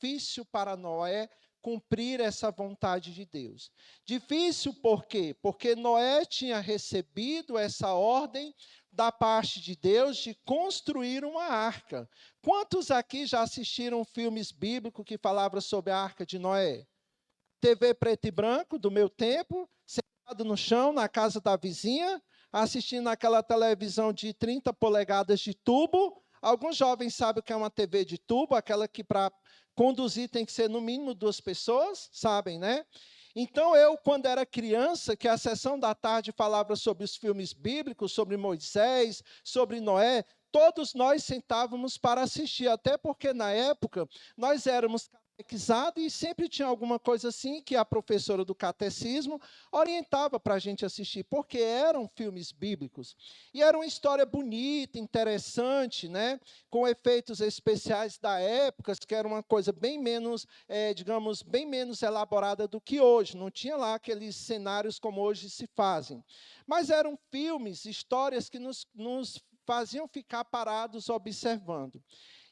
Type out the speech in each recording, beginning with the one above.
difícil para Noé cumprir essa vontade de Deus. Difícil por quê? Porque Noé tinha recebido essa ordem da parte de Deus de construir uma arca. Quantos aqui já assistiram filmes bíblicos que falavam sobre a arca de Noé? TV preto e branco, do meu tempo, sentado no chão, na casa da vizinha, assistindo aquela televisão de 30 polegadas de tubo. Alguns jovens sabem o que é uma TV de tubo, aquela que para conduzir tem que ser no mínimo 2 pessoas, sabem, né? Então, eu, quando era criança, que a sessão da tarde falava sobre os filmes bíblicos, sobre Moisés, sobre Noé, todos nós sentávamos para assistir, até porque, na época, nós éramos catequizados e sempre tinha alguma coisa assim que a professora do catecismo orientava para a gente assistir, porque eram filmes bíblicos. E era uma história bonita, interessante, né? Com efeitos especiais da época, que era uma coisa bem menos, digamos, bem menos elaborada do que hoje. Não tinha lá aqueles cenários como hoje se fazem. Mas eram filmes, histórias que nos faziam ficar parados observando.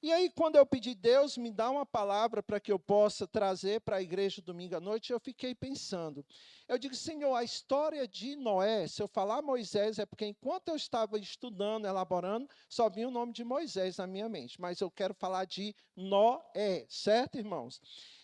E aí, quando eu pedi, Deus, me dá uma palavra para que eu possa trazer para a igreja domingo à noite, eu fiquei pensando. Eu digo, Senhor, a história de Noé, se eu falar Moisés, é porque enquanto eu estava estudando, elaborando, só vinha o nome de Moisés na minha mente. Mas eu quero falar de Noé, certo, irmãos?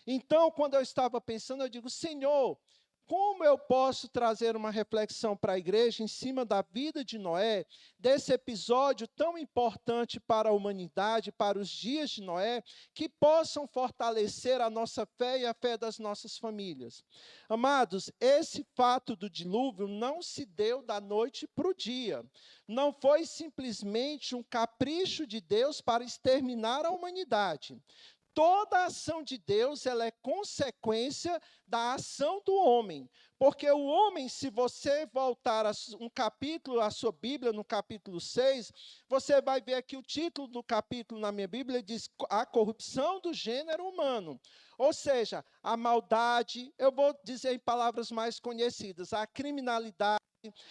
Então, quando eu estava pensando, eu digo, Senhor, como eu posso trazer uma reflexão para a igreja em cima da vida de Noé, desse episódio tão importante para a humanidade, para os dias de Noé, que possam fortalecer a nossa fé e a fé das nossas famílias? Amados, esse fato do dilúvio não se deu da noite para o dia. Não foi simplesmente um capricho de Deus para exterminar a humanidade. Toda a ação de Deus, ela é consequência da ação do homem. Porque o homem, se você voltar a um capítulo, a sua Bíblia, no capítulo 6, você vai ver aqui o título do capítulo na minha Bíblia, diz a corrupção do gênero humano. Ou seja, a maldade, eu vou dizer em palavras mais conhecidas, a criminalidade,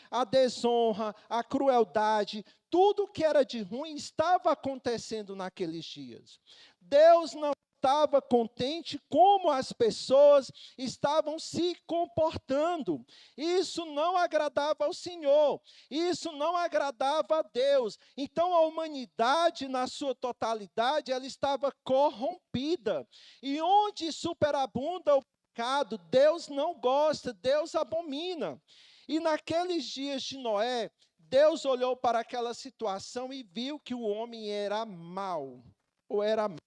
a desonra, a crueldade, tudo que era de ruim estava acontecendo naqueles dias. Deus não estava contente como as pessoas estavam se comportando. Isso não agradava ao Senhor, isso não agradava a Deus. Então a humanidade, na sua totalidade, ela estava corrompida. E onde superabunda o pecado, Deus não gosta, Deus abomina. E naqueles dias de Noé, Deus olhou para aquela situação e viu que o homem era mau, ou era mau,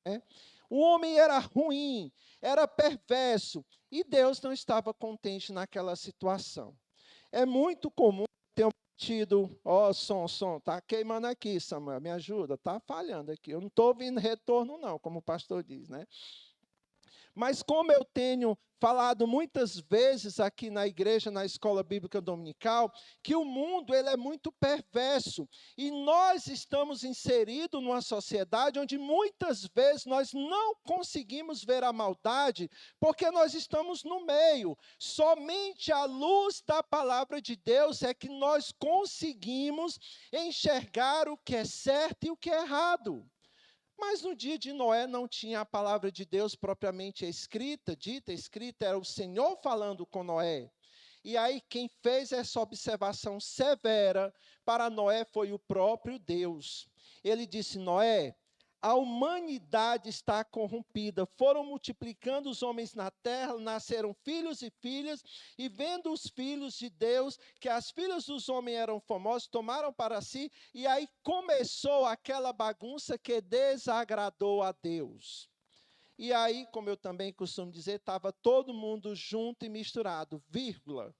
né? O homem era ruim, era perverso, e Deus não estava contente naquela situação. É muito comum ter um tido, som, tá queimando aqui, Samuel, me ajuda, tá falhando aqui. Eu não estou ouvindo retorno não, como o pastor diz, né? Mas como eu tenho falado muitas vezes aqui na igreja, na escola bíblica dominical, que o mundo ele é muito perverso. E nós estamos inseridos numa sociedade onde muitas vezes nós não conseguimos ver a maldade, porque nós estamos no meio. Somente à luz da palavra de Deus é que nós conseguimos enxergar o que é certo e o que é errado. Mas no dia de Noé não tinha a palavra de Deus propriamente escrita, dita, escrita, era o Senhor falando com Noé. E aí quem fez essa observação severa para Noé foi o próprio Deus. Ele disse, Noé, a humanidade está corrompida, foram multiplicando os homens na terra, nasceram filhos e filhas, e vendo os filhos de Deus, que as filhas dos homens eram famosos, tomaram para si, e aí começou aquela bagunça que desagradou a Deus. E aí, como eu também costumo dizer, estava todo mundo junto e misturado, vírgula.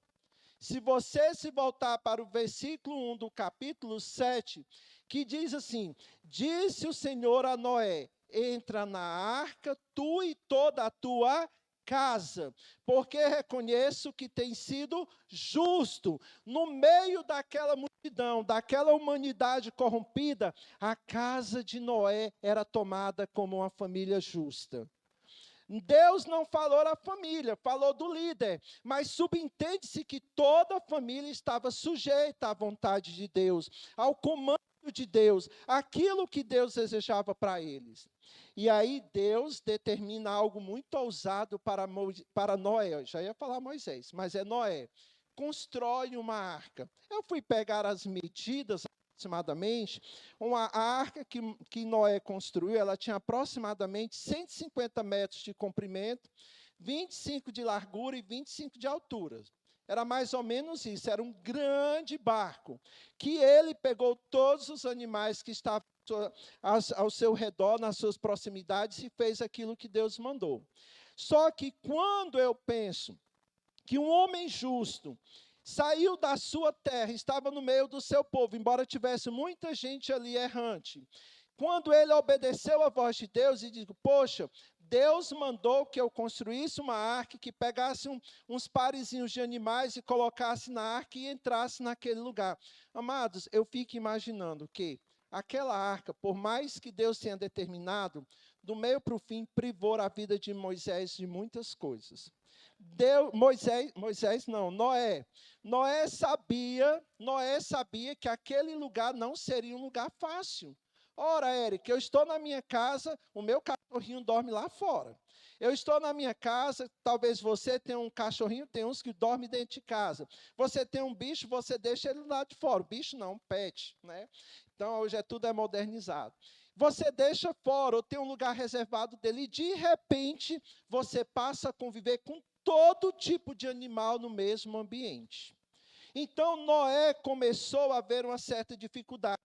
Se você se voltar para o versículo 1 do capítulo 7, que diz assim, disse o Senhor a Noé, entra na arca, tu e toda a tua casa, porque reconheço que tem sido justo. No meio daquela multidão, daquela humanidade corrompida, a casa de Noé era tomada como uma família justa. Deus não falou da família, falou do líder, mas subentende-se que toda a família estava sujeita à vontade de Deus, ao comando de Deus, aquilo que Deus desejava para eles. E aí Deus determina algo muito ousado para Noé. Eu já ia falar Moisés, mas é Noé. Constrói uma arca. Eu fui pegar as medidas aproximadamente. A arca que Noé construiu, ela tinha aproximadamente 150 metros de comprimento, 25 de largura e 25 de altura. Era mais ou menos isso, era um grande barco, que ele pegou todos os animais que estavam ao seu redor, nas suas proximidades, e fez aquilo que Deus mandou. Só que quando eu penso que um homem justo saiu da sua terra, estava no meio do seu povo, embora tivesse muita gente ali errante, quando ele obedeceu a voz de Deus e disse, poxa, Deus mandou que eu construísse uma arca, que pegasse uns parezinhos de animais e colocasse na arca e entrasse naquele lugar. Amados, eu fico imaginando que aquela arca, por mais que Deus tenha determinado, do meio para o fim, privou a vida de Moisés de muitas coisas. Noé sabia que aquele lugar não seria um lugar fácil. Ora, Eric, eu estou na minha casa, o meu cachorrinho dorme lá fora. Eu estou na minha casa, talvez você tenha um cachorrinho, tem uns que dormem dentro de casa. Você tem um bicho, você deixa ele lá de fora. O bicho não, um pet, né? Então, hoje tudo é modernizado. Você deixa fora, ou tem um lugar reservado dele, e de repente, você passa a conviver com todo tipo de animal no mesmo ambiente. Então, Noé começou a ver uma certa dificuldade,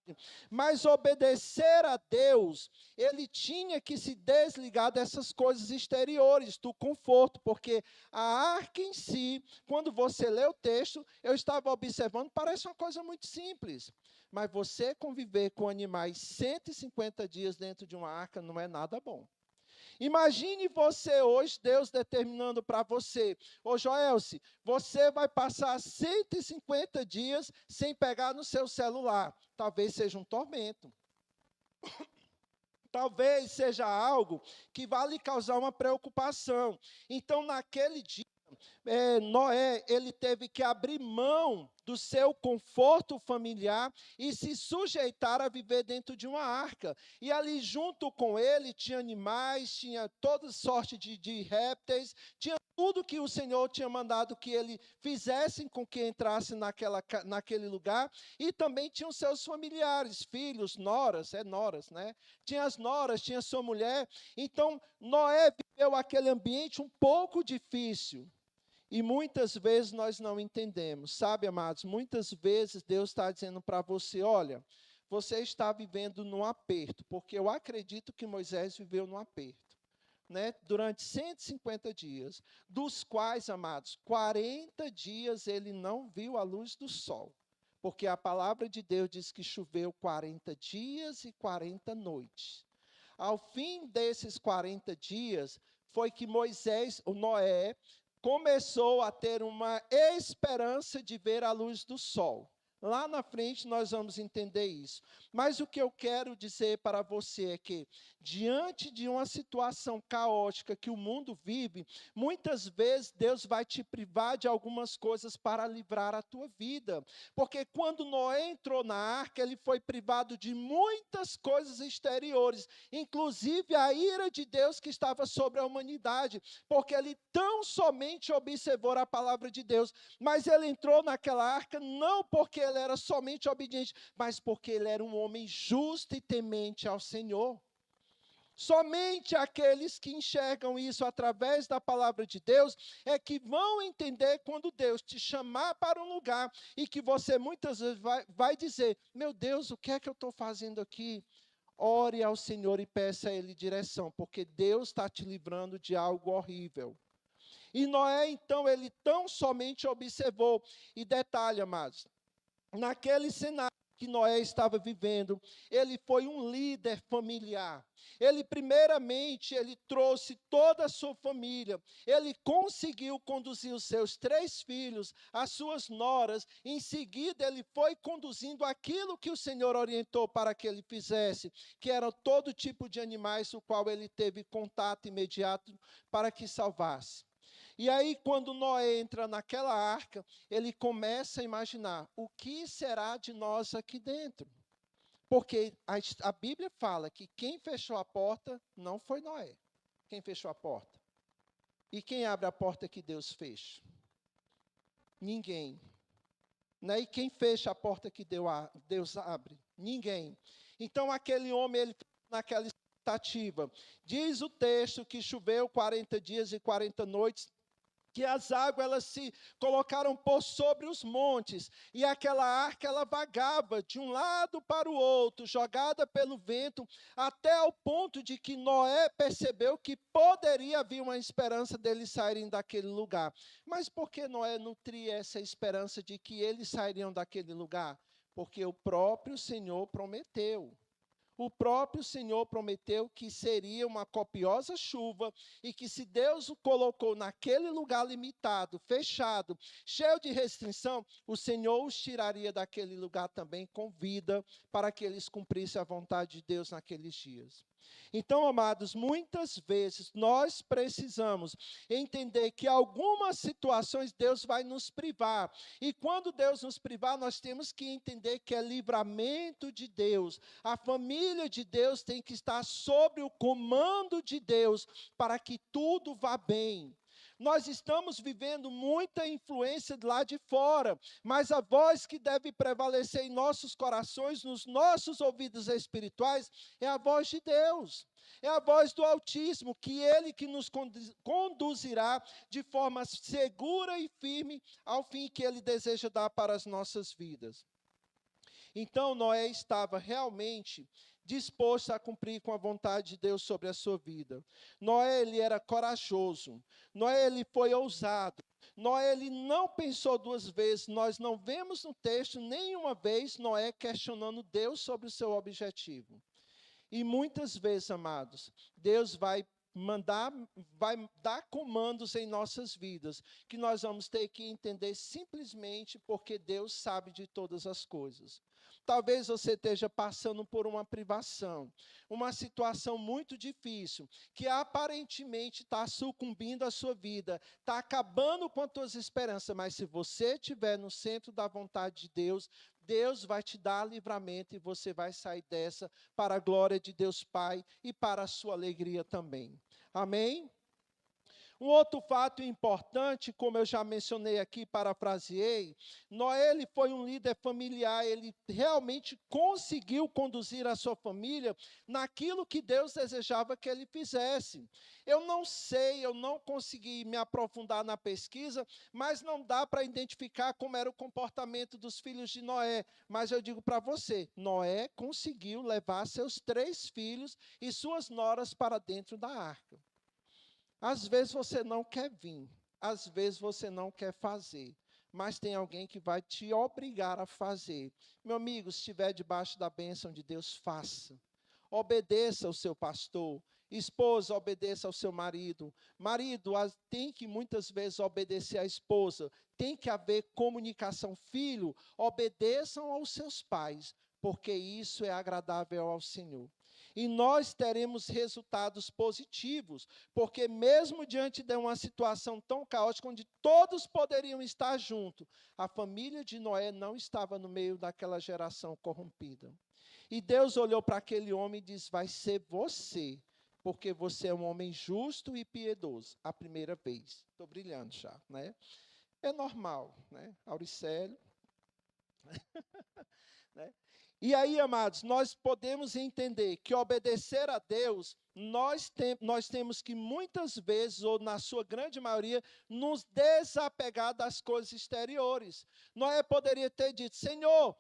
mas obedecer a Deus, ele tinha que se desligar dessas coisas exteriores, do conforto, porque a arca em si, quando você lê o texto, eu estava observando, parece uma coisa muito simples, mas você conviver com animais 150 dias dentro de uma arca não é nada bom. Imagine você hoje, Deus determinando para você, ô Joelce, você vai passar 150 dias sem pegar no seu celular. Talvez seja um tormento. Talvez seja algo que vá lhe causar uma preocupação. Então, naquele dia, Noé, ele teve que abrir mão do seu conforto familiar e se sujeitar a viver dentro de uma arca. E ali junto com ele tinha animais, tinha toda sorte de répteis, tinha tudo que o Senhor tinha mandado que ele fizessem com que entrasse naquele lugar, e também tinham seus familiares, filhos, noras, noras, né? Tinha as noras, tinha sua mulher. Então, Noé viveu aquele ambiente um pouco difícil. E muitas vezes nós não entendemos, sabe, amados? Muitas vezes Deus está dizendo para você, olha, você está vivendo num aperto, porque eu acredito que Moisés viveu num aperto, né? Durante 150 dias, dos quais, amados, 40 dias ele não viu a luz do sol, porque a palavra de Deus diz que choveu 40 dias e 40 noites. Ao fim desses 40 dias, foi que Noé, começou a ter uma esperança de ver a luz do sol. Lá na frente nós vamos entender isso. Mas o que eu quero dizer para você é que, diante de uma situação caótica que o mundo vive, muitas vezes Deus vai te privar de algumas coisas para livrar a tua vida. Porque quando Noé entrou na arca, ele foi privado de muitas coisas exteriores, inclusive a ira de Deus que estava sobre a humanidade, porque ele tão somente observou a palavra de Deus, mas ele entrou naquela arca não porque ele era somente obediente, mas porque ele era um homem justo e temente ao Senhor. Somente aqueles que enxergam isso através da palavra de Deus é que vão entender quando Deus te chamar para um lugar e que você muitas vezes vai dizer, meu Deus, o que é que eu estou fazendo aqui? Ore ao Senhor e peça a Ele direção, porque Deus está te livrando de algo horrível. E Noé, então, ele tão somente observou, e detalhe, amados, naquele cenário que Noé estava vivendo, ele foi um líder familiar. Ele, primeiramente, ele trouxe toda a sua família. Ele conseguiu conduzir os seus 3 filhos, as suas noras. Em seguida, ele foi conduzindo aquilo que o Senhor orientou para que ele fizesse, que era todo tipo de animais, o qual ele teve contato imediato para que salvasse. E aí, quando Noé entra naquela arca, ele começa a imaginar, o que será de nós aqui dentro? Porque a Bíblia fala que quem fechou a porta não foi Noé. Quem fechou a porta? E quem abre a porta que Deus fecha? Ninguém. Né? E quem fecha a porta que Deus abre? Ninguém. Então, aquele homem, ele naquela expectativa. Diz o texto que choveu 40 dias e 40 noites, que as águas elas se colocaram por sobre os montes, e aquela arca ela vagava de um lado para o outro, jogada pelo vento, até ao ponto de que Noé percebeu que poderia haver uma esperança deles saírem daquele lugar. Mas por que Noé nutria essa esperança de que eles sairiam daquele lugar? Porque o próprio Senhor prometeu. O próprio Senhor prometeu que seria uma copiosa chuva e que se Deus o colocou naquele lugar limitado, fechado, cheio de restrição, o Senhor os tiraria daquele lugar também com vida para que eles cumprissem a vontade de Deus naqueles dias. Então, amados, muitas vezes nós precisamos entender que algumas situações Deus vai nos privar. E quando Deus nos privar, nós temos que entender que é livramento de Deus. A família de Deus tem que estar sob o comando de Deus para que tudo vá bem. Nós estamos vivendo muita influência de lá de fora, mas a voz que deve prevalecer em nossos corações, nos nossos ouvidos espirituais, é a voz de Deus. É a voz do Altíssimo, que Ele que nos conduzirá de forma segura e firme ao fim que Ele deseja dar para as nossas vidas. Então, Noé estava realmente disposto a cumprir com a vontade de Deus sobre a sua vida. Noé, ele era corajoso. Noé, ele foi ousado. Noé, ele não pensou duas vezes. Nós não vemos no texto nenhuma vez Noé questionando Deus sobre o seu objetivo. E muitas vezes, amados, Deus vai dar comandos em nossas vidas, que nós vamos ter que entender simplesmente porque Deus sabe de todas as coisas. Talvez você esteja passando por uma privação, uma situação muito difícil, que aparentemente está sucumbindo a sua vida, está acabando com as tuas esperanças, mas se você estiver no centro da vontade de Deus, Deus vai te dar livramento e você vai sair dessa para a glória de Deus Pai e para a sua alegria também. Amém? Um outro fato importante, como eu já mencionei aqui, parafraseei, Noé ele foi um líder familiar, ele realmente conseguiu conduzir a sua família naquilo que Deus desejava que ele fizesse. Eu não sei, eu não consegui me aprofundar na pesquisa, mas não dá para identificar como era o comportamento dos filhos de Noé. Mas eu digo para você, Noé conseguiu levar seus 3 filhos e suas noras para dentro da arca. Às vezes você não quer vir, às vezes você não quer fazer, mas tem alguém que vai te obrigar a fazer. Meu amigo, se estiver debaixo da bênção de Deus, faça. Obedeça ao seu pastor. Esposa, obedeça ao seu marido. Marido, tem que muitas vezes obedecer à esposa. Tem que haver comunicação. Filho, obedeçam aos seus pais, porque isso é agradável ao Senhor. E nós teremos resultados positivos, porque mesmo diante de uma situação tão caótica, onde todos poderiam estar juntos, a família de Noé não estava no meio daquela geração corrompida. E Deus olhou para aquele homem e disse, vai ser você, porque você é um homem justo e piedoso. A primeira vez. Estou brilhando já, né? É normal, né? Auricélio. Né? E aí, amados, nós podemos entender que obedecer a Deus, nós temos que muitas vezes, ou na sua grande maioria, nos desapegar das coisas exteriores. Noé poderia ter dito, Senhor,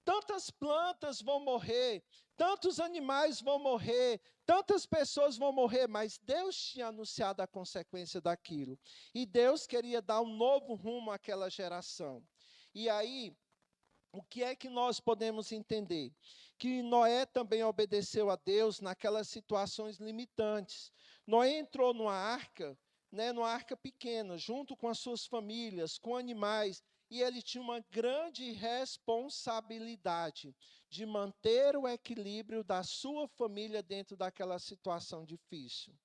tantas plantas vão morrer, tantos animais vão morrer, tantas pessoas vão morrer, mas Deus tinha anunciado a consequência daquilo. E Deus queria dar um novo rumo àquela geração. E aí, o que é que nós podemos entender? Que Noé também obedeceu a Deus naquelas situações limitantes. Noé entrou numa arca pequena, junto com as suas famílias, com animais, e ele tinha uma grande responsabilidade de manter o equilíbrio da sua família dentro daquela situação difícil.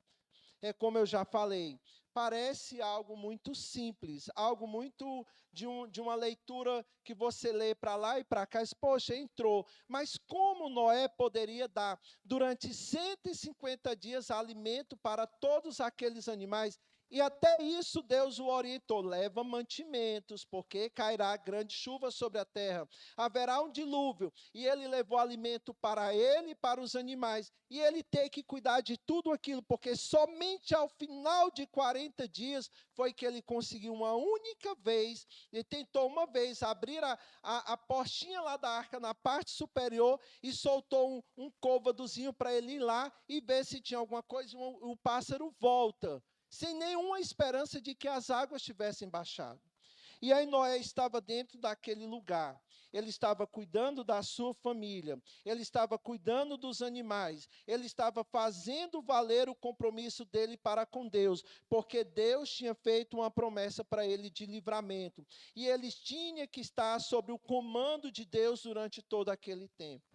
É como eu já falei, parece algo muito simples, algo muito de uma leitura que você lê para lá e para cá, e diz, poxa, entrou. Mas como Noé poderia dar durante 150 dias alimento para todos aqueles animais? E até isso Deus o orientou: leva mantimentos, porque cairá grande chuva sobre a terra, haverá um dilúvio. E ele levou alimento para ele e para os animais. E ele tem que cuidar de tudo aquilo, porque somente ao final de 40 dias foi que ele conseguiu uma única vez, ele tentou uma vez abrir a portinha lá da arca na parte superior e soltou um côvadozinho para ele ir lá e ver se tinha alguma coisa, e o pássaro volta, sem nenhuma esperança de que as águas tivessem baixado. E aí Noé estava dentro daquele lugar, ele estava cuidando da sua família, ele estava cuidando dos animais, ele estava fazendo valer o compromisso dele para com Deus, porque Deus tinha feito uma promessa para ele de livramento, e ele tinha que estar sob o comando de Deus durante todo aquele tempo.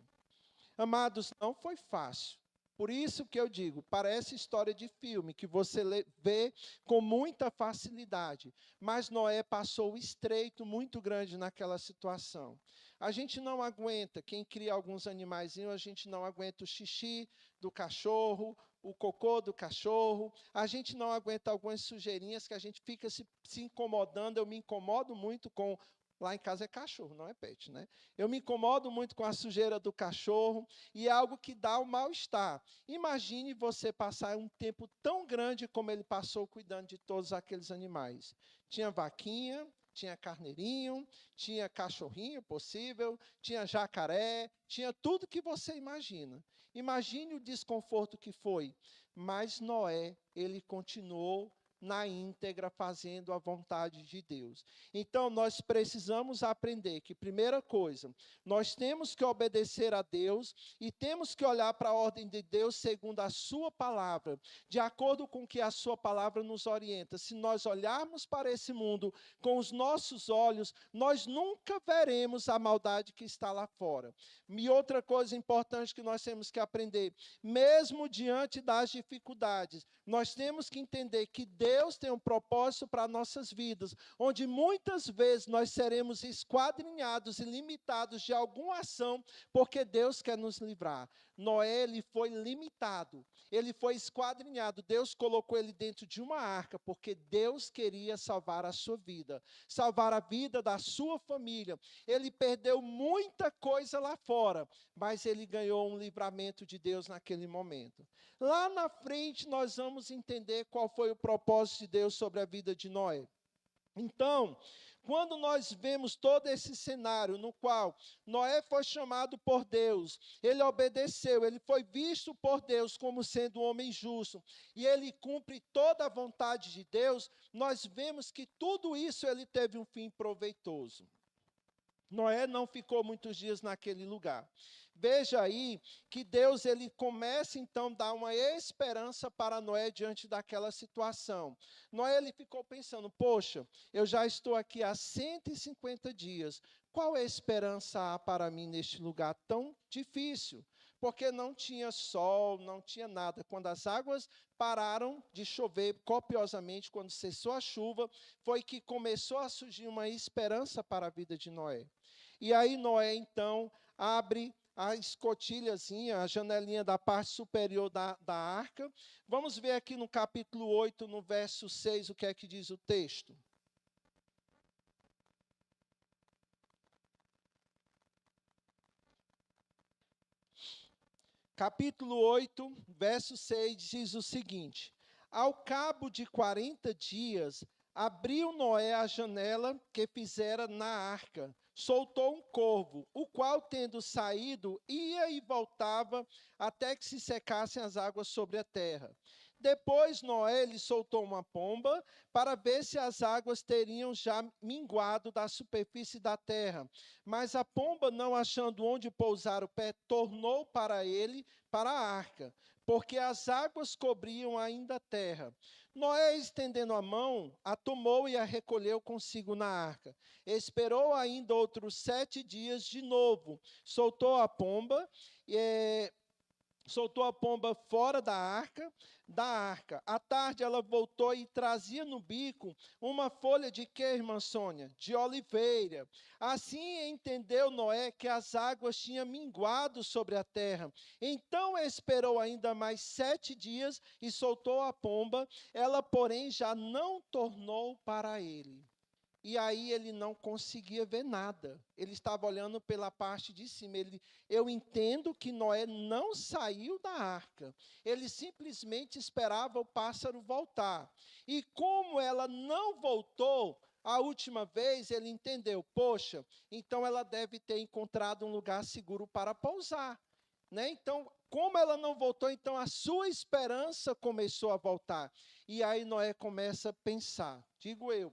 Amados, não foi fácil. Por isso que eu digo, parece história de filme, que você vê com muita facilidade. Mas Noé passou o estreito muito grande naquela situação. A gente não aguenta, quem cria alguns animaizinhos, a gente não aguenta o xixi do cachorro, o cocô do cachorro, a gente não aguenta algumas sujeirinhas que a gente fica se incomodando. Eu me incomodo muito com... Lá em casa é cachorro, não é pet, né? Eu me incomodo muito com a sujeira do cachorro e é algo que dá um mal-estar. Imagine você passar um tempo tão grande como ele passou cuidando de todos aqueles animais. Tinha vaquinha, tinha carneirinho, tinha cachorrinho possível, tinha jacaré, tinha tudo que você imagina. Imagine o desconforto que foi. Mas Noé, ele continuou na íntegra, fazendo a vontade de Deus. Então, nós precisamos aprender que, primeira coisa, nós temos que obedecer a Deus e temos que olhar para a ordem de Deus segundo a sua palavra, de acordo com o que a sua palavra nos orienta. Se nós olharmos para esse mundo com os nossos olhos, nós nunca veremos a maldade que está lá fora. E outra coisa importante que nós temos que aprender, mesmo diante das dificuldades, nós temos que entender que Deus tem um propósito para nossas vidas, onde muitas vezes nós seremos esquadrinhados e limitados de alguma ação, porque Deus quer nos livrar. Noé, ele foi limitado, ele foi esquadrinhado, Deus colocou ele dentro de uma arca, porque Deus queria salvar a sua vida, salvar a vida da sua família. Ele perdeu muita coisa lá fora, mas ele ganhou um livramento de Deus naquele momento. Lá na frente nós vamos entender qual foi o propósito de Deus sobre a vida de Noé. Então, quando nós vemos todo esse cenário no qual Noé foi chamado por Deus, ele obedeceu, ele foi visto por Deus como sendo um homem justo, e ele cumpre toda a vontade de Deus, nós vemos que tudo isso ele teve um fim proveitoso. Noé não ficou muitos dias naquele lugar. Veja aí que Deus ele começa então a dar uma esperança para Noé diante daquela situação. Noé ele ficou pensando, poxa, eu já estou aqui há 150 dias, qual é a esperança há para mim neste lugar tão difícil? Porque não tinha sol, não tinha nada. Quando as águas pararam de chover copiosamente, quando cessou a chuva, foi que começou a surgir uma esperança para a vida de Noé. E aí Noé, então, abre a escotilhazinha, a janelinha da parte superior da arca. Vamos ver aqui no capítulo 8, no verso 6, o que é que diz o texto. Capítulo 8, verso 6, diz o seguinte: ao cabo de 40 dias, abriu Noé a janela que fizera na arca, soltou um corvo, o qual, tendo saído, ia e voltava até que se secassem as águas sobre a terra. Depois Noé lhe soltou uma pomba para ver se as águas teriam já minguado da superfície da terra. Mas a pomba, não achando onde pousar o pé, tornou para ele, para a arca, porque as águas cobriam ainda a terra. Noé, estendendo a mão, a tomou e a recolheu consigo na arca. Esperou ainda outros 7 dias de novo, soltou a pomba, soltou a pomba fora da arca. À tarde ela voltou e trazia no bico uma folha de quê, irmã Sônia? De oliveira. Assim entendeu Noé que as águas tinham minguado sobre a terra. Então esperou ainda mais 7 dias e soltou a pomba. Ela, porém, já não tornou para ele. E aí ele não conseguia ver nada. Ele estava olhando pela parte de cima. Eu entendo que Noé não saiu da arca. Ele simplesmente esperava o pássaro voltar. E como ela não voltou a última vez, ele entendeu, poxa, então ela deve ter encontrado um lugar seguro para pousar. Né? Então, como ela não voltou, então a sua esperança começou a voltar. E aí Noé começa a pensar, digo eu,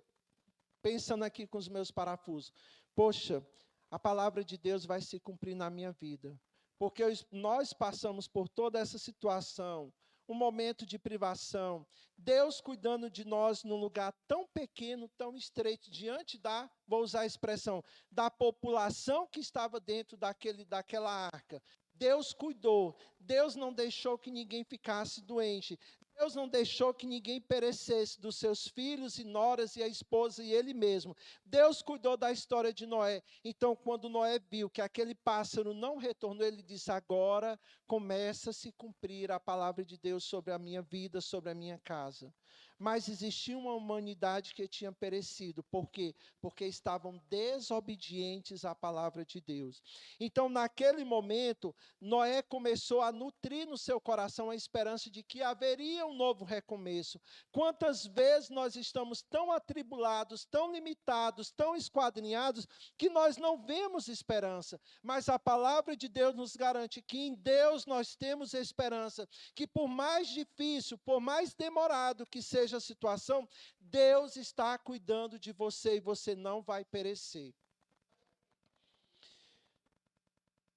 pensando aqui com os meus parafusos, poxa, a palavra de Deus vai se cumprir na minha vida, porque nós passamos por toda essa situação, um momento de privação, Deus cuidando de nós num lugar tão pequeno, tão estreito, diante vou usar a expressão, da população que estava dentro daquela arca. Deus cuidou, Deus não deixou que ninguém ficasse doente, Deus não deixou que ninguém perecesse, dos seus filhos e noras e a esposa e ele mesmo. Deus cuidou da história de Noé. Então, quando Noé viu que aquele pássaro não retornou, ele disse, agora começa a se cumprir a palavra de Deus sobre a minha vida, sobre a minha casa. Mas existia uma humanidade que tinha perecido. Por quê? Porque estavam desobedientes à palavra de Deus. Então, naquele momento, Noé começou a nutrir no seu coração a esperança de que haveria um novo recomeço. Quantas vezes nós estamos tão atribulados, tão limitados, tão esquadrinhados, que nós não vemos esperança. Mas a palavra de Deus nos garante que em Deus nós temos esperança, que por mais difícil, por mais demorado que seja a situação, Deus está cuidando de você e você não vai perecer.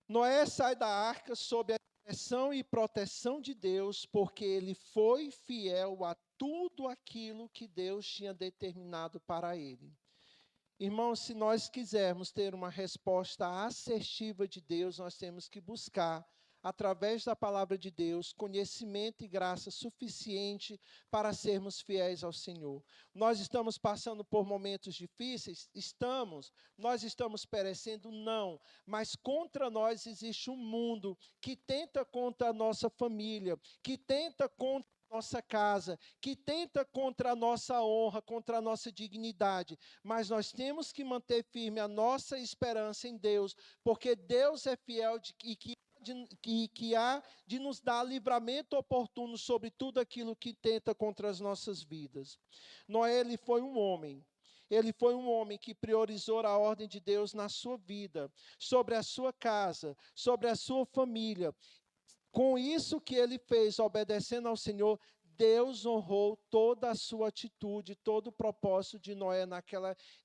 Noé sai da arca sob a direção e proteção de Deus, porque ele foi fiel a tudo aquilo que Deus tinha determinado para ele. Irmãos, se nós quisermos ter uma resposta assertiva de Deus, nós temos que buscar, através da palavra de Deus, conhecimento e graça suficiente para sermos fiéis ao Senhor. Nós estamos passando por momentos difíceis? Estamos. Nós estamos perecendo? Não. Mas contra nós existe um mundo que tenta contra a nossa família, que tenta contra nossa casa, que tenta contra a nossa honra, contra a nossa dignidade, mas nós temos que manter firme a nossa esperança em Deus, porque Deus é fiel e que há de nos dar livramento oportuno sobre tudo aquilo que tenta contra as nossas vidas. Noé, ele foi um homem que priorizou a ordem de Deus na sua vida, sobre a sua casa, sobre a sua família. Com isso que ele fez, obedecendo ao Senhor, Deus honrou toda a sua atitude, todo o propósito de Noé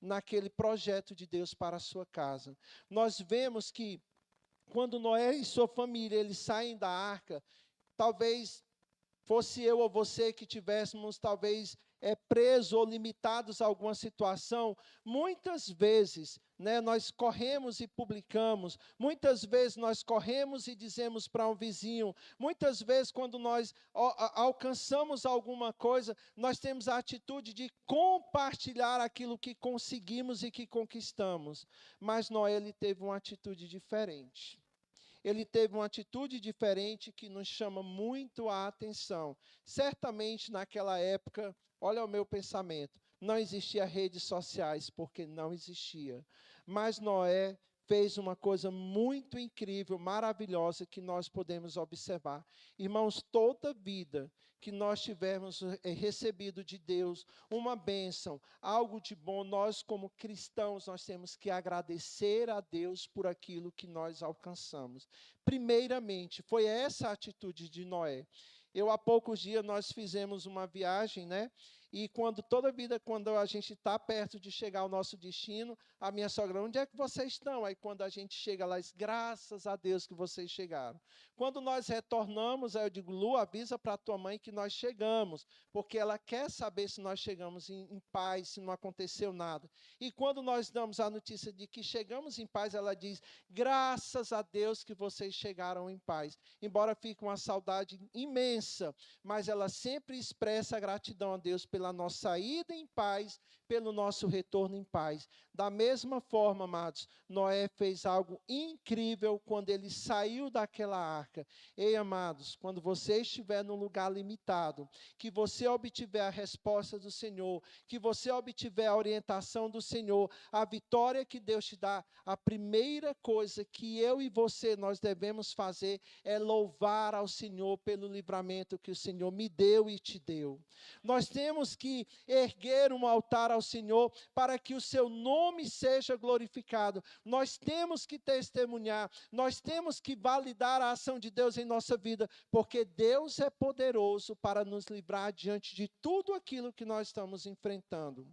naquele projeto de Deus para a sua casa. Nós vemos que quando Noé e sua família eles saem da arca, talvez fosse eu ou você que tivéssemos talvez presos ou limitados a alguma situação, muitas vezes nós corremos e publicamos, muitas vezes nós corremos e dizemos para um vizinho, muitas vezes quando nós alcançamos alguma coisa, nós temos a atitude de compartilhar aquilo que conseguimos e que conquistamos. Mas Noé ele teve uma atitude diferente. Ele teve uma atitude diferente que nos chama muito a atenção. Certamente naquela época, olha o meu pensamento, não existia redes sociais, porque não existia. Mas Noé fez uma coisa muito incrível, maravilhosa, que nós podemos observar. Irmãos, toda vida que nós tivermos recebido de Deus, uma bênção, algo de bom, nós como cristãos, nós temos que agradecer a Deus por aquilo que nós alcançamos. Primeiramente, foi essa a atitude de Noé. Há poucos dias, nós fizemos uma viagem, E quando a gente está perto de chegar ao nosso destino, a minha sogra, onde é que vocês estão? Aí quando a gente chega lá, diz, graças a Deus que vocês chegaram. Quando nós retornamos, aí eu digo, Lu, avisa para a tua mãe que nós chegamos, porque ela quer saber se nós chegamos em paz, se não aconteceu nada. E quando nós damos a notícia de que chegamos em paz, ela diz, graças a Deus que vocês chegaram em paz. Embora fique uma saudade imensa, mas ela sempre expressa a gratidão a Deus pela nossa saída em paz, pelo nosso retorno em paz. Da mesma forma, amados, Noé fez algo incrível quando ele saiu daquela arca. Ei, amados, quando você estiver num lugar limitado, que você obtiver a resposta do Senhor, que você obtiver a orientação do Senhor, a vitória que Deus te dá, a primeira coisa que eu e você nós devemos fazer é louvar ao Senhor pelo livramento que o Senhor me deu e te deu. Nós temos que erguer um altar ao Senhor para que o seu nome seja glorificado. Nós temos que testemunhar, nós temos que validar a ação de Deus em nossa vida, porque Deus é poderoso para nos livrar diante de tudo aquilo que nós estamos enfrentando.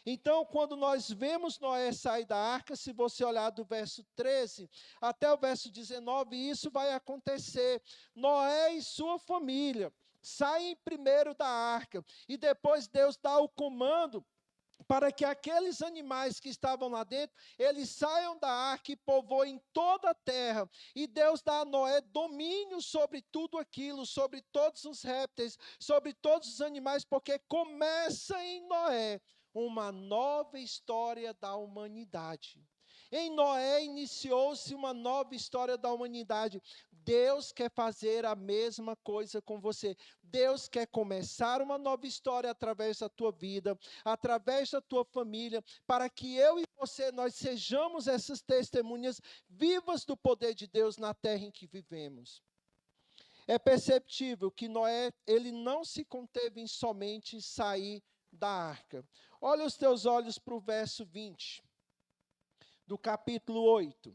Então, quando nós vemos Noé sair da arca, se você olhar do verso 13 até o verso 19, isso vai acontecer. Noé e sua família saem primeiro da arca, e depois Deus dá o comando para que aqueles animais que estavam lá dentro, eles saiam da arca e povoem toda a terra. E Deus dá a Noé domínio sobre tudo aquilo, sobre todos os répteis, sobre todos os animais, porque começa em Noé uma nova história da humanidade. Em Noé iniciou-se uma nova história da humanidade. Deus quer fazer a mesma coisa com você. Deus quer começar uma nova história através da tua vida, através da tua família, para que eu e você, nós sejamos essas testemunhas vivas do poder de Deus na terra em que vivemos. É perceptível que Noé, ele não se conteve em somente sair da arca. Olha os teus olhos para o verso 20. Do capítulo 8.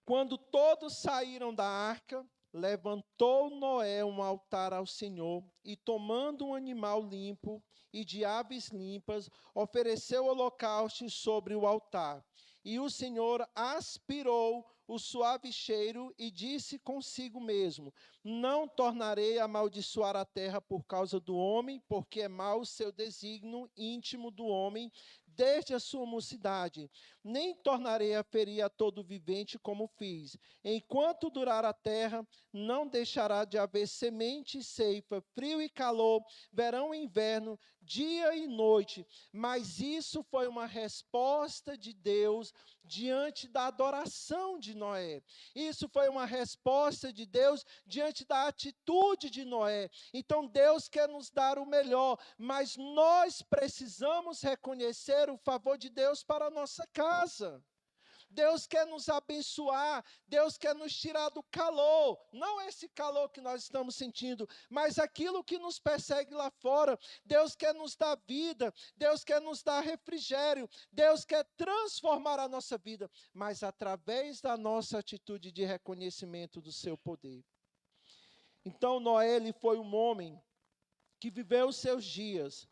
Quando todos saíram da arca, levantou Noé um altar ao Senhor, e tomando um animal limpo e de aves limpas, ofereceu holocaustos sobre o altar. E o Senhor aspirou o suave cheiro e disse consigo mesmo, não tornarei a amaldiçoar a terra por causa do homem, porque é mau o seu desígnio íntimo do homem, desde a sua mocidade, nem tornarei a ferir a todo vivente como fiz. Enquanto durar a terra, não deixará de haver semente e ceifa, frio e calor, verão e inverno, dia e noite. Mas isso foi uma resposta de Deus diante da adoração de Noé. Isso foi uma resposta de Deus diante da atitude de Noé. Então Deus quer nos dar o melhor, mas nós precisamos reconhecer o favor de Deus para a nossa casa. Deus quer nos abençoar, Deus quer nos tirar do calor, não esse calor que nós estamos sentindo, mas aquilo que nos persegue lá fora. Deus quer nos dar vida, Deus quer nos dar refrigério, Deus quer transformar a nossa vida, mas através da nossa atitude de reconhecimento do seu poder. Então Noé, ele foi um homem que viveu os seus dias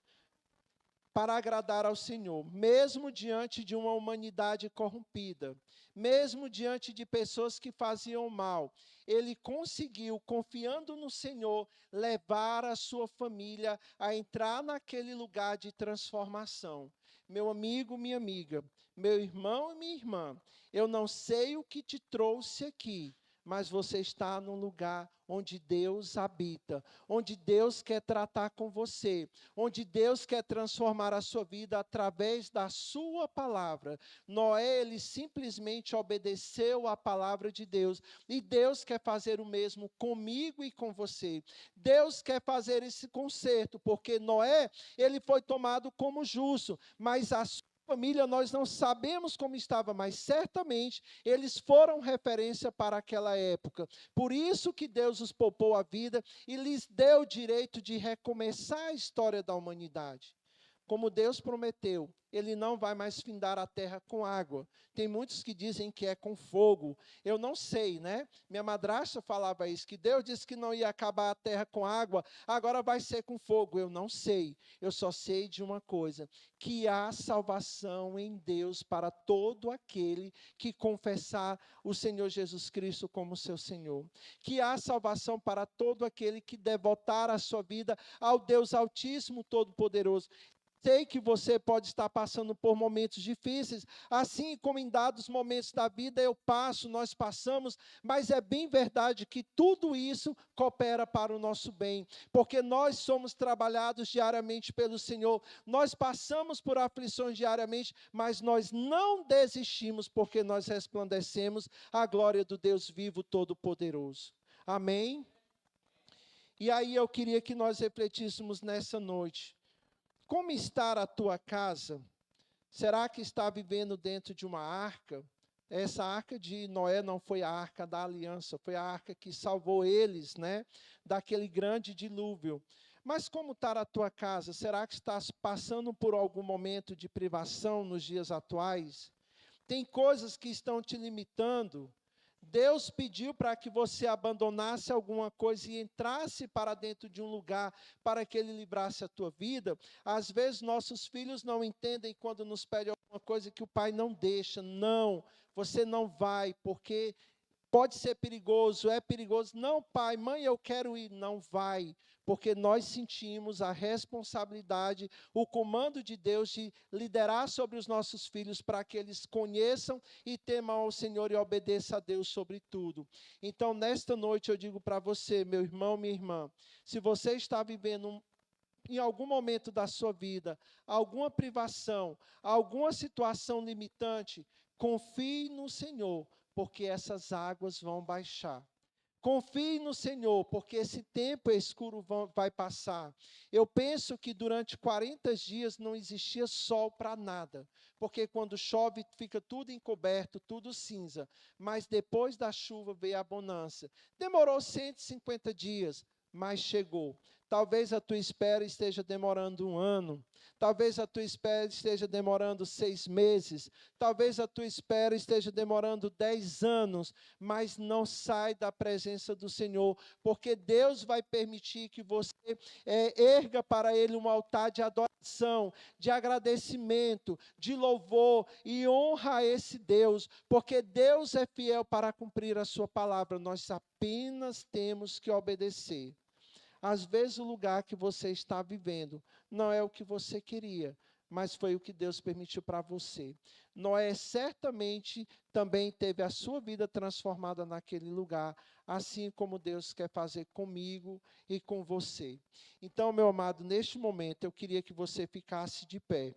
para agradar ao Senhor, mesmo diante de uma humanidade corrompida, mesmo diante de pessoas que faziam mal, ele conseguiu, confiando no Senhor, levar a sua família a entrar naquele lugar de transformação. Meu amigo, minha amiga, meu irmão e minha irmã, eu não sei o que te trouxe aqui, mas você está num lugar onde Deus habita, onde Deus quer tratar com você, onde Deus quer transformar a sua vida através da sua palavra. Noé, ele simplesmente obedeceu à palavra de Deus, e Deus quer fazer o mesmo comigo e com você. Deus quer fazer esse conserto, porque Noé, ele foi tomado como justo, mas a sua família, nós não sabemos como estava, mas certamente eles foram referência para aquela época. Por isso que Deus os poupou a vida e lhes deu o direito de recomeçar a história da humanidade. como Deus prometeu, ele não vai mais findar a terra com água. Tem muitos que dizem que é com fogo. Eu não sei, né? Minha madrasta falava isso, que Deus disse que não ia acabar a terra com água, agora vai ser com fogo. Eu não sei. Eu só sei de uma coisa, que há salvação em Deus para todo aquele que confessar o Senhor Jesus Cristo como seu Senhor. Que há salvação para todo aquele que devotar a sua vida ao Deus Altíssimo Todo-Poderoso. Sei que você pode estar passando por momentos difíceis, assim como em dados momentos da vida nós passamos, mas é bem verdade que tudo isso coopera para o nosso bem, porque nós somos trabalhados diariamente pelo Senhor, nós passamos por aflições diariamente, mas nós não desistimos, porque nós resplandecemos a glória do Deus vivo todo-poderoso. Amém? E aí eu queria que nós refletíssemos nessa noite. Como está a tua casa? Será que está vivendo dentro de uma arca? Essa arca de Noé não foi a arca da aliança, foi a arca que salvou eles, né, daquele grande dilúvio. Mas como está a tua casa? Será que estás passando por algum momento de privação nos dias atuais? Tem coisas que estão te limitando. Deus pediu para que você abandonasse alguma coisa e entrasse para dentro de um lugar para que Ele livrasse a tua vida. Às vezes nossos filhos não entendem quando nos pedem alguma coisa que o pai não deixa. Não, você não vai, porque pode ser perigoso, é perigoso. Não, pai, mãe, eu quero ir. Não vai, porque nós sentimos a responsabilidade, o comando de Deus de liderar sobre os nossos filhos para que eles conheçam e temam ao Senhor e obedeçam a Deus sobre tudo. Então, nesta noite eu digo para você, meu irmão, minha irmã, se você está vivendo em algum momento da sua vida, alguma privação, alguma situação limitante, confie no Senhor, porque essas águas vão baixar. Confie no Senhor, porque esse tempo escuro vai passar. Eu penso que durante 40 dias não existia sol para nada, porque quando chove fica tudo encoberto, tudo cinza, mas depois da chuva veio a bonança. Demorou 150 dias, mas chegou. Talvez a tua espera esteja demorando 1 ano, talvez a tua espera esteja demorando 6 meses, talvez a tua espera esteja demorando 10 anos, mas não sai da presença do Senhor, porque Deus vai permitir que você erga para Ele um altar de adoração, de agradecimento, de louvor e honra a esse Deus, porque Deus é fiel para cumprir a sua palavra, nós apenas temos que obedecer. Às vezes o lugar que você está vivendo não é o que você queria, mas foi o que Deus permitiu para você. Noé certamente também teve a sua vida transformada naquele lugar, assim como Deus quer fazer comigo e com você. Então, meu amado, neste momento eu queria que você ficasse de pé,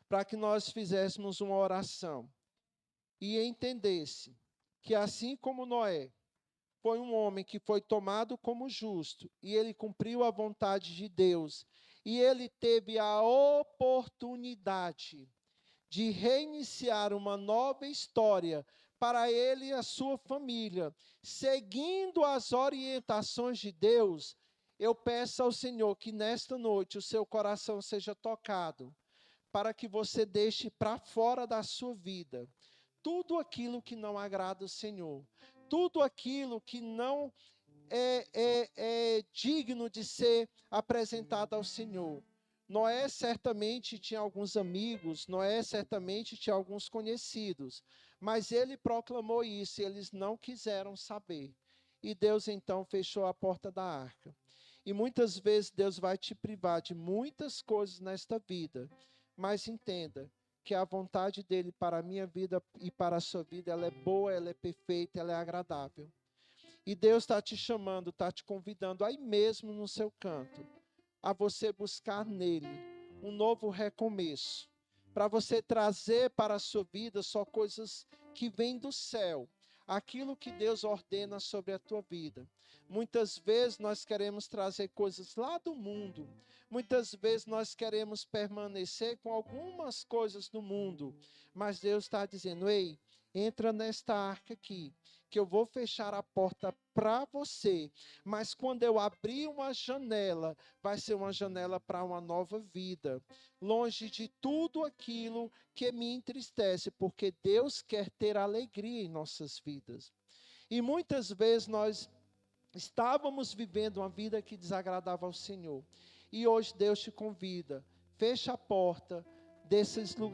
para que nós fizéssemos uma oração e entendesse que assim como Noé foi um homem que foi tomado como justo, e ele cumpriu a vontade de Deus, e ele teve a oportunidade de reiniciar uma nova história para ele e a sua família, seguindo as orientações de Deus. Eu peço ao Senhor que nesta noite o seu coração seja tocado, para que você deixe para fora da sua vida tudo aquilo que não agrada o Senhor, tudo aquilo que não é digno de ser apresentado ao Senhor. Noé certamente tinha alguns amigos, Noé certamente tinha alguns conhecidos, mas ele proclamou isso e eles não quiseram saber. E Deus então fechou a porta da arca. E muitas vezes Deus vai te privar de muitas coisas nesta vida, mas entenda que a vontade dele para a minha vida e para a sua vida, ela é boa, ela é perfeita, ela é agradável. E Deus está te chamando, está te convidando aí mesmo no seu canto, a você buscar nele um novo recomeço, para você trazer para a sua vida só coisas que vêm do céu, aquilo que Deus ordena sobre a tua vida. Muitas vezes nós queremos trazer coisas lá do mundo, muitas vezes nós queremos permanecer com algumas coisas do mundo, mas Deus está dizendo, ei, entra nesta arca aqui, que eu vou fechar a porta para você, mas quando eu abrir uma janela, vai ser uma janela para uma nova vida, longe de tudo aquilo que me entristece, porque Deus quer ter alegria em nossas vidas. E muitas vezes nós estávamos vivendo uma vida que desagradava ao Senhor. E hoje Deus te convida, fecha a porta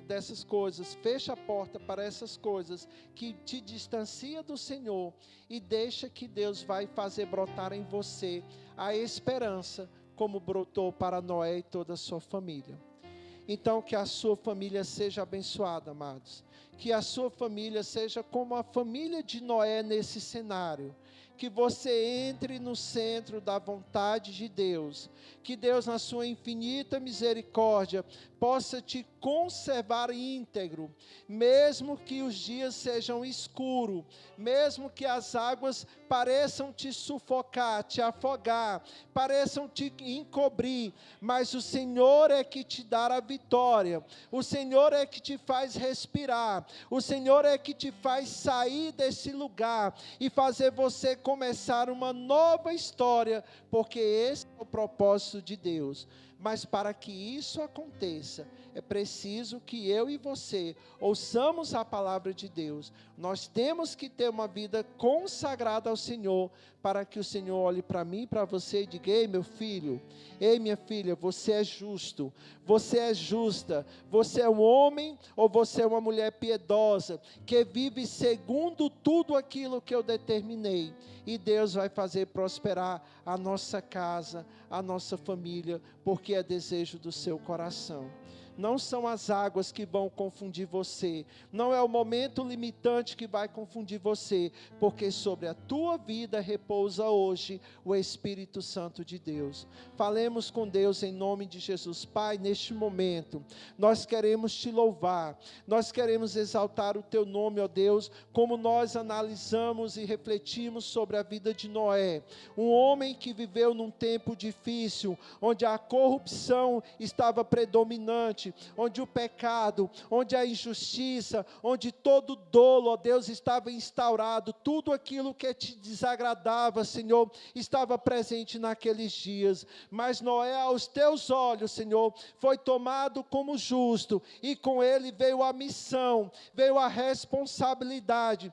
dessas coisas, fecha a porta para essas coisas que te distancia do Senhor e deixa que Deus vai fazer brotar em você a esperança, como brotou para Noé e toda a sua família. Então, que a sua família seja abençoada, amados. Que a sua família seja como a família de Noé nesse cenário. Que você entre no centro da vontade de Deus. Que Deus, na sua infinita misericórdia, possa te conservar íntegro, mesmo que os dias sejam escuros, mesmo que as águas pareçam te sufocar, te afogar, pareçam te encobrir, mas o Senhor é que te dá a vitória, o Senhor é que te faz respirar, o Senhor é que te faz sair desse lugar e fazer você começar uma nova história, porque esse é o propósito de Deus. Mas para que isso aconteça, é preciso que eu e você ouçamos a palavra de Deus. Nós temos que ter uma vida consagrada ao Senhor, para que o Senhor olhe para mim e para você e diga: ei, meu filho, ei, minha filha, você é justo, você é justa, você é um homem ou você é uma mulher piedosa, que vive segundo tudo aquilo que eu determinei. E Deus vai fazer prosperar a nossa casa, a nossa família, porque é desejo do seu coração. Não são as águas que vão confundir você, não é o momento limitante que vai confundir você, porque sobre a tua vida repousa hoje o Espírito Santo de Deus. Falemos com Deus em nome de Jesus. Pai, neste momento, nós queremos te louvar, nós queremos exaltar o teu nome, ó Deus, como nós analisamos e refletimos sobre a vida de Noé, um homem que viveu num tempo difícil, onde a corrupção estava predominante, onde o pecado, onde a injustiça, onde todo dolo, ó Deus, estava instaurado, tudo aquilo que te desagradava, Senhor, estava presente naqueles dias, mas Noé, aos teus olhos, Senhor, foi tomado como justo, e com ele veio a missão, veio a responsabilidade,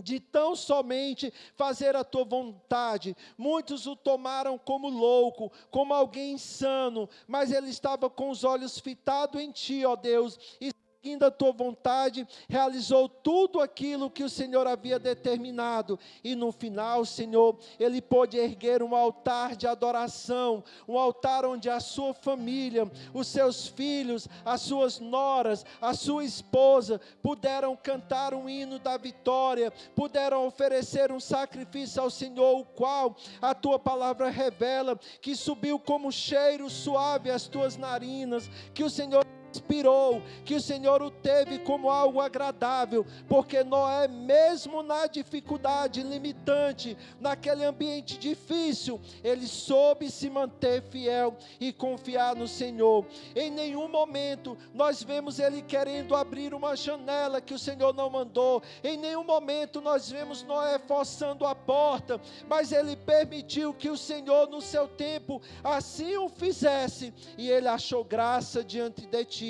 de tão somente fazer a tua vontade. Muitos o tomaram como louco, como alguém insano, mas ele estava com os olhos fitados em ti, ó Deus, e seguindo a tua vontade, realizou tudo aquilo que o Senhor havia determinado, e no final, Senhor, ele pôde erguer um altar de adoração, um altar onde a sua família, os seus filhos, as suas noras, a sua esposa, puderam cantar um hino da vitória, puderam oferecer um sacrifício ao Senhor, o qual a tua palavra revela, que subiu como cheiro suave às tuas narinas, que o Senhor inspirou, que o Senhor o teve como algo agradável, porque Noé, mesmo na dificuldade limitante, naquele ambiente difícil, ele soube se manter fiel e confiar no Senhor. Em nenhum momento nós vemos ele querendo abrir uma janela que o Senhor não mandou, em nenhum momento nós vemos Noé forçando a porta, mas ele permitiu que o Senhor no seu tempo assim o fizesse, e ele achou graça diante de ti.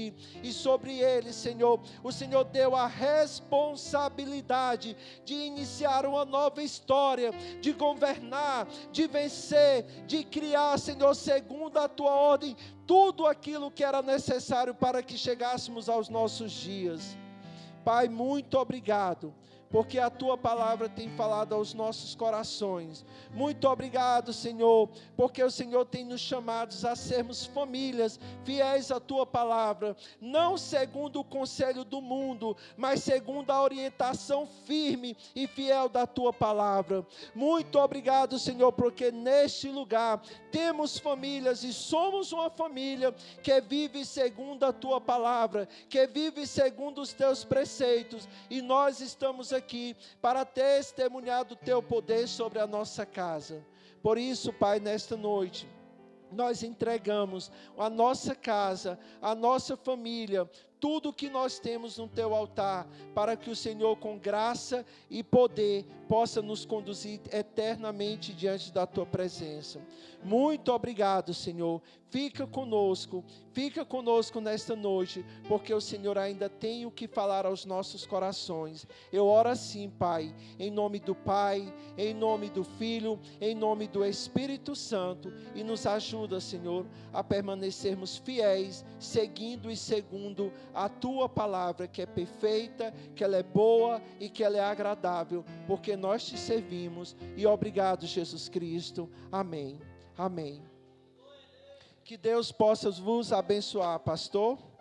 E sobre ele, Senhor, o Senhor deu a responsabilidade de iniciar uma nova história, de governar, de vencer, de criar, Senhor, segundo a tua ordem, tudo aquilo que era necessário para que chegássemos aos nossos dias. Pai, muito obrigado, porque a tua palavra tem falado aos nossos corações. Muito obrigado, Senhor, porque o Senhor tem nos chamados a sermos famílias fiéis à tua palavra, não segundo o conselho do mundo, mas segundo a orientação firme e fiel da tua palavra. Muito obrigado, Senhor, porque neste lugar temos famílias e somos uma família que vive segundo a tua palavra, que vive segundo os teus preceitos, e nós estamos aqui para testemunhar do teu poder sobre a nossa casa. Por isso, Pai, nesta noite, nós entregamos a nossa casa, a nossa família, tudo que nós temos no teu altar, para que o Senhor, com graça e poder, possa nos conduzir eternamente diante da tua presença. Muito obrigado, Senhor. Fica conosco nesta noite, porque o Senhor ainda tem o que falar aos nossos corações. Eu oro assim, Pai, em nome do Pai, em nome do Filho, em nome do Espírito Santo, e nos ajuda, Senhor, a permanecermos fiéis, seguindo e segundo a Tua palavra, que é perfeita, que ela é boa e que ela é agradável, porque nós te servimos. E obrigado, Jesus Cristo. Amém. Amém. Que Deus possa vos abençoar, pastor. Aleluia.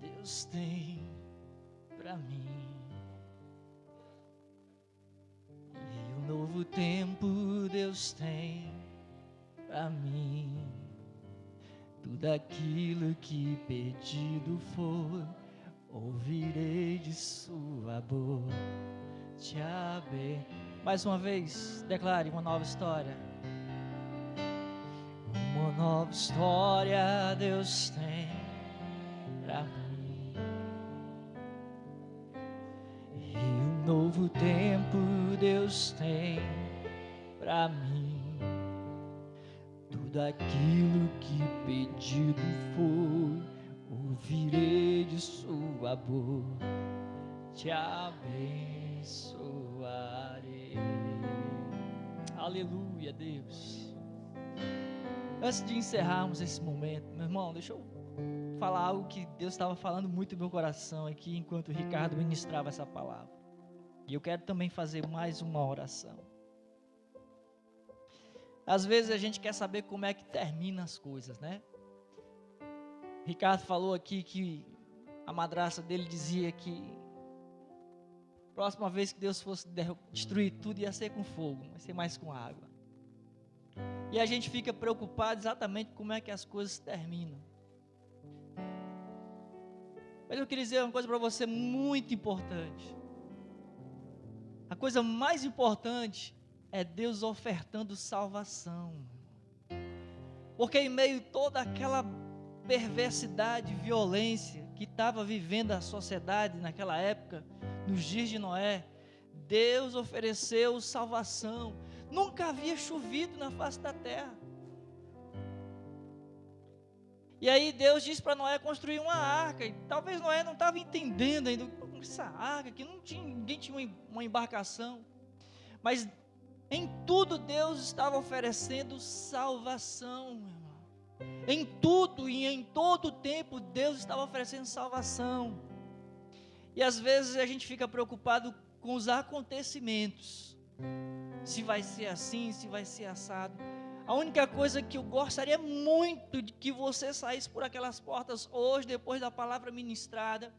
Deus tem pra mim e um novo tempo Deus tem pra mim. Tudo aquilo que pedido for, ouvirei de sua boca. Te abençoe. Mais uma vez, declare uma nova história. Uma nova história Deus tem pra mim. E um novo tempo Deus tem pra mim. Tudo aquilo que pedido for, ouvirei de sua boca, te abençoarei. Aleluia, Deus. Antes de encerrarmos esse momento, meu irmão, deixa eu falar algo que Deus estava falando muito no meu coração aqui, enquanto o Ricardo ministrava essa palavra. E eu quero também fazer mais uma oração. Às vezes a gente quer saber como é que termina as coisas, né? Ricardo falou aqui que a madrasta dele dizia que próxima vez que Deus fosse destruir tudo ia ser com fogo, não ia ser mais com água. E a gente fica preocupado exatamente como é que as coisas terminam. Mas eu queria dizer uma coisa para você muito importante. A coisa mais importante é Deus ofertando salvação. Porque em meio a toda aquela perversidade, violência que estava vivendo a sociedade naquela época, nos dias de Noé, Deus ofereceu salvação. Nunca havia chovido na face da terra. E aí Deus disse para Noé construir uma arca, e talvez Noé não estava entendendo ainda essa arca, que ninguém tinha uma embarcação, mas em tudo Deus estava oferecendo salvação, meu irmão. Em tudo e em todo o tempo Deus estava oferecendo salvação. E às vezes a gente fica preocupado com os acontecimentos, se vai ser assim, se vai ser assado. A única coisa que eu gostaria muito de que você saísse por aquelas portas hoje, depois da palavra ministrada,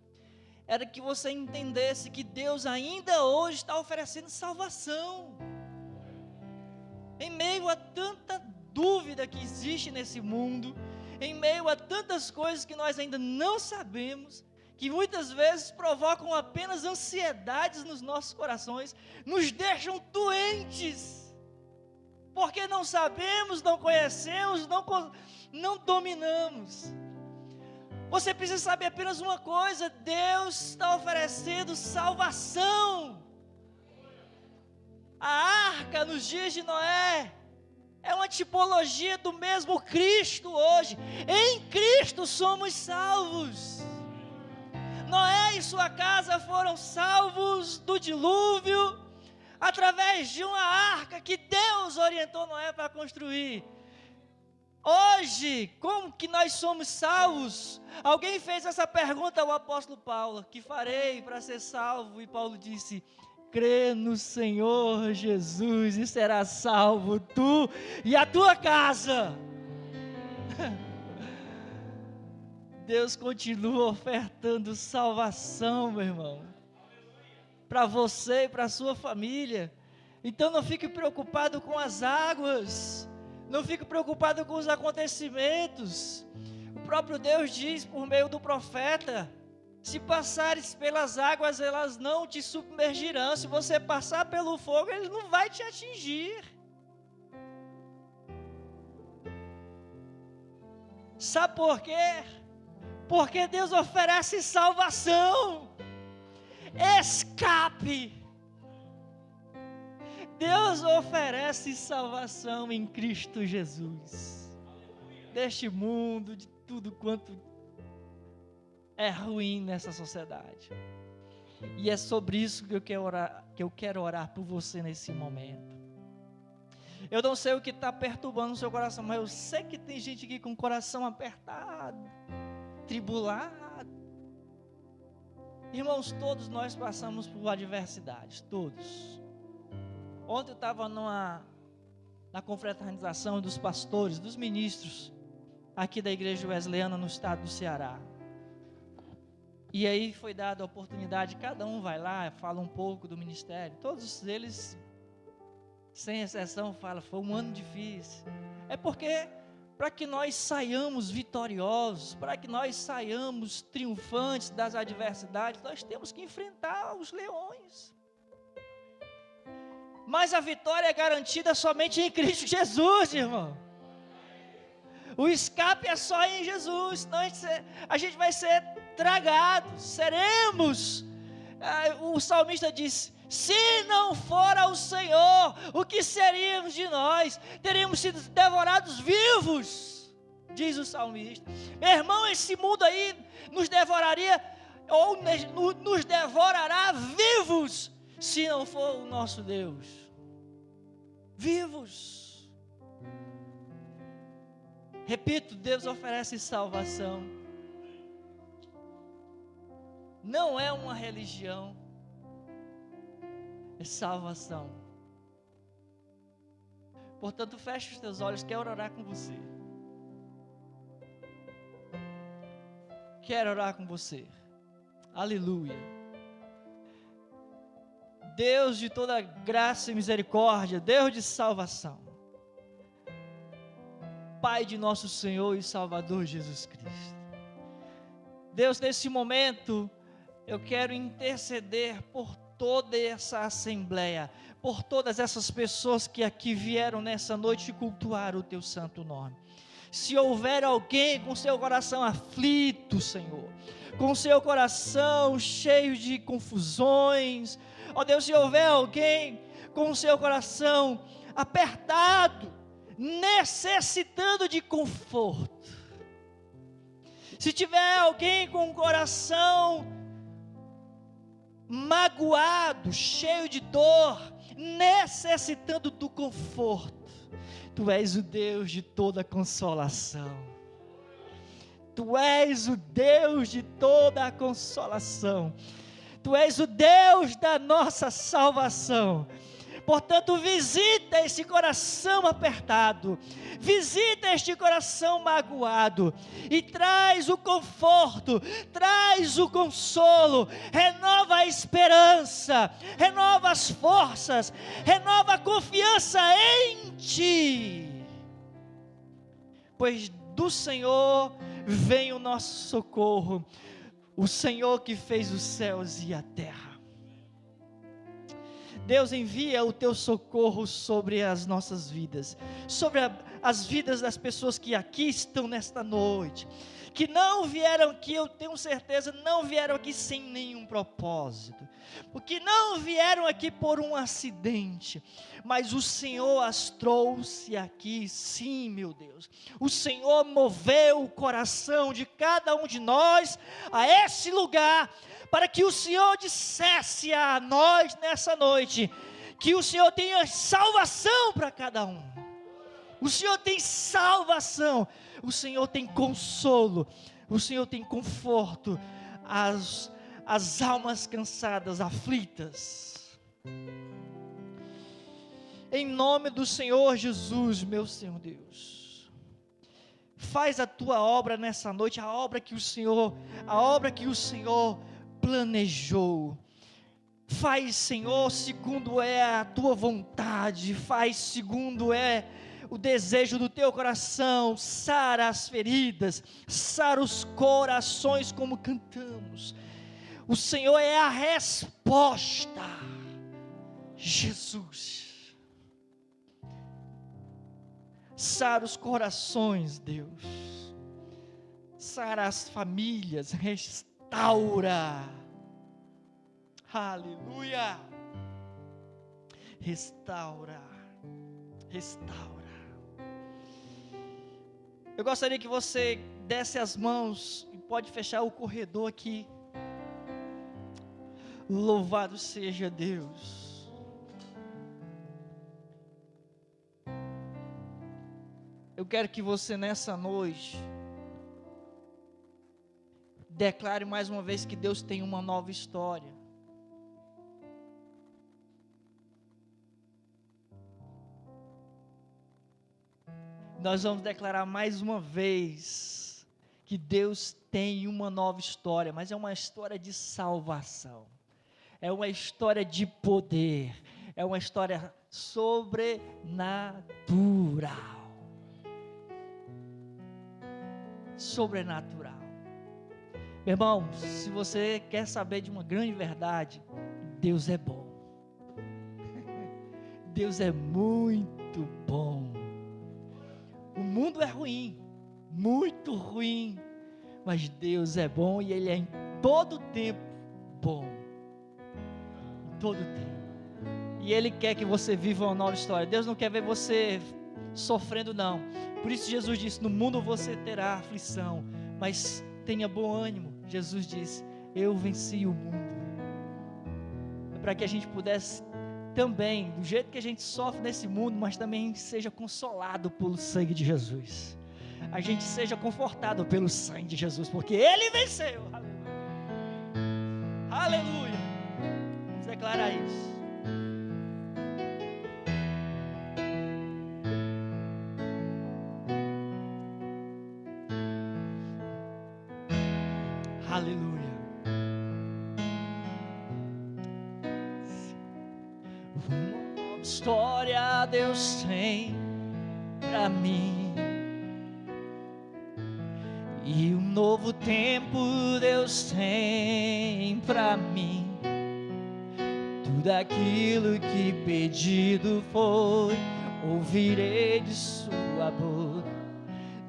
era que você entendesse que Deus ainda hoje está oferecendo salvação. Em meio a tanta dúvida que existe nesse mundo, em meio a tantas coisas que nós ainda não sabemos, que muitas vezes provocam apenas ansiedades nos nossos corações, nos deixam doentes, porque não sabemos, não conhecemos, não dominamos. Você precisa saber apenas uma coisa: Deus está oferecendo salvação. A arca nos dias de Noé é uma tipologia do mesmo Cristo hoje. Em Cristo somos salvos. Noé e sua casa foram salvos do dilúvio através de uma arca que Deus orientou Noé para construir. Hoje, como que nós somos salvos? Alguém fez essa pergunta ao apóstolo Paulo: que farei para ser salvo? E Paulo disse: crê no Senhor Jesus e serás salvo tu e a tua casa. Deus continua ofertando salvação, meu irmão, para você e para a sua família. Então não fique preocupado com as águas, não fique preocupado com os acontecimentos. O próprio Deus diz por meio do profeta: se passares pelas águas, elas não te submergirão. Se você passar pelo fogo, ele não vai te atingir. Sabe por quê? Porque Deus oferece salvação, escape. Deus oferece salvação em Cristo Jesus. Deste mundo, de tudo quanto é ruim nessa sociedade. E é sobre isso que eu quero orar por você nesse momento. Eu não sei o que está perturbando o seu coração, mas eu sei que tem gente aqui com o coração apertado, tribulado. Irmãos, todos nós passamos por adversidades, todos. Ontem eu estava na confraternização dos pastores, dos ministros, aqui da igreja wesleyana no estado do Ceará. E aí foi dada a oportunidade, cada um vai lá, fala um pouco do ministério. Todos eles, sem exceção, falam: foi um ano difícil. É porque, para que nós saiamos vitoriosos, para que nós saiamos triunfantes das adversidades, nós temos que enfrentar os leões. Mas a vitória é garantida somente em Cristo Jesus, irmão. O escape é só em Jesus, senão a gente vai ser tragado, seremos. O salmista diz: se não fora o Senhor, o que seríamos de nós? Teríamos sido devorados vivos, diz o salmista. Meu irmão, esse mundo aí nos devoraria, ou nos devorará vivos, se não for o nosso Deus. Vivos. Repito, Deus oferece salvação. Não é uma religião, é salvação. Portanto, feche os teus olhos, quero orar com você. Quero orar com você. Aleluia. Deus de toda graça e misericórdia, Deus de salvação, Pai de nosso Senhor e Salvador Jesus Cristo. Deus, nesse momento, eu quero interceder por toda essa assembleia, por todas essas pessoas que aqui vieram nessa noite cultuar o Teu santo nome. Se houver alguém com seu coração aflito, Senhor, com seu coração cheio de confusões, ó Deus, se houver alguém com seu coração apertado, necessitando de conforto, se tiver alguém com o coração magoado, cheio de dor, necessitando do conforto, Tu és o Deus de toda consolação. Tu és o Deus de toda a consolação. Tu és o Deus da nossa salvação. Portanto, visita esse coração apertado, visita este coração magoado e traz o conforto, traz o consolo, renova a esperança, renova as forças, renova a confiança em Ti, pois do Senhor vem o nosso socorro, o Senhor que fez os céus e a terra. Deus, envia o Teu socorro sobre as nossas vidas, sobre as vidas das pessoas que aqui estão nesta noite, que não vieram aqui, eu tenho certeza, não vieram aqui sem nenhum propósito, porque não vieram aqui por um acidente, mas o Senhor as trouxe aqui, sim, meu Deus. O Senhor moveu o coração de cada um de nós a esse lugar, para que o Senhor dissesse a nós nessa noite, que o Senhor tenha salvação para cada um. O Senhor tem salvação, o Senhor tem consolo, o Senhor tem conforto às almas cansadas, aflitas. Em nome do Senhor Jesus, meu Senhor Deus, faz a Tua obra nessa noite, a obra que o Senhor planejou. Faz, Senhor, segundo é a tua vontade, faz segundo é o desejo do teu coração. Sara as feridas, sara os corações, como cantamos. O Senhor é a resposta, Jesus. Sara os corações, Deus. Sara as famílias, restaura. Aleluia. Restaura. Restaura. Eu gostaria que você desse as mãos e pode fechar o corredor aqui. Louvado seja Deus. Eu quero que você nessa noite declare mais uma vez que Deus tem uma nova história. Nós vamos declarar mais uma vez que Deus tem uma nova história, mas é uma história de salvação, é uma história de poder, é uma história sobrenatural. Sobrenatural. Meu irmão, se você quer saber de uma grande verdade, Deus é bom. Deus é muito bom. O mundo é ruim, muito ruim, mas Deus é bom e Ele é em todo tempo bom. Em todo tempo. E Ele quer que você viva uma nova história. Deus não quer ver você sofrendo, não. Por isso Jesus disse: no mundo você terá aflição, mas tenha bom ânimo. Jesus disse: eu venci o mundo. É para que a gente pudesse também, do jeito que a gente sofre nesse mundo, mas também seja consolado pelo sangue de Jesus. A gente seja confortado pelo sangue de Jesus, porque Ele venceu. Aleluia. Aleluia. Vamos declarar isso. Aleluia. Uma história Deus tem pra mim, e um novo tempo Deus tem pra mim. Tudo aquilo que pedido foi, ouvirei de sua boca.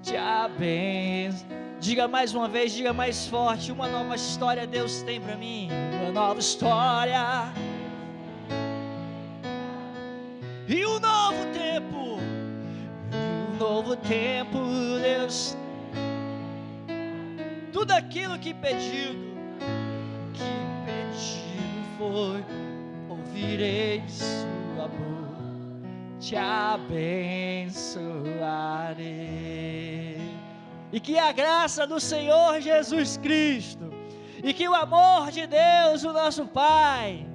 Te abençoe. Diga mais uma vez, diga mais forte: uma nova história Deus tem pra mim. Uma nova história e um novo tempo. E um novo tempo Deus. Tudo aquilo que pedido foi, ouvirei de sua boca. Te abençoarei. E que a graça do Senhor Jesus Cristo, e que o amor de Deus, o nosso Pai,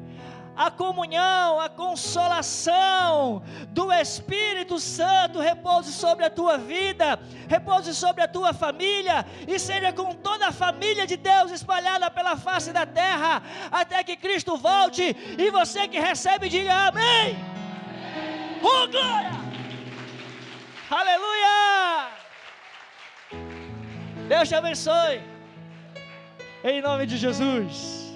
a comunhão, a consolação do Espírito Santo repouse sobre a tua vida, repouse sobre a tua família, e seja com toda a família de Deus espalhada pela face da terra, até que Cristo volte. E você que recebe, diga amém. Oh, glória! Aleluia! Deus te abençoe, em nome de Jesus.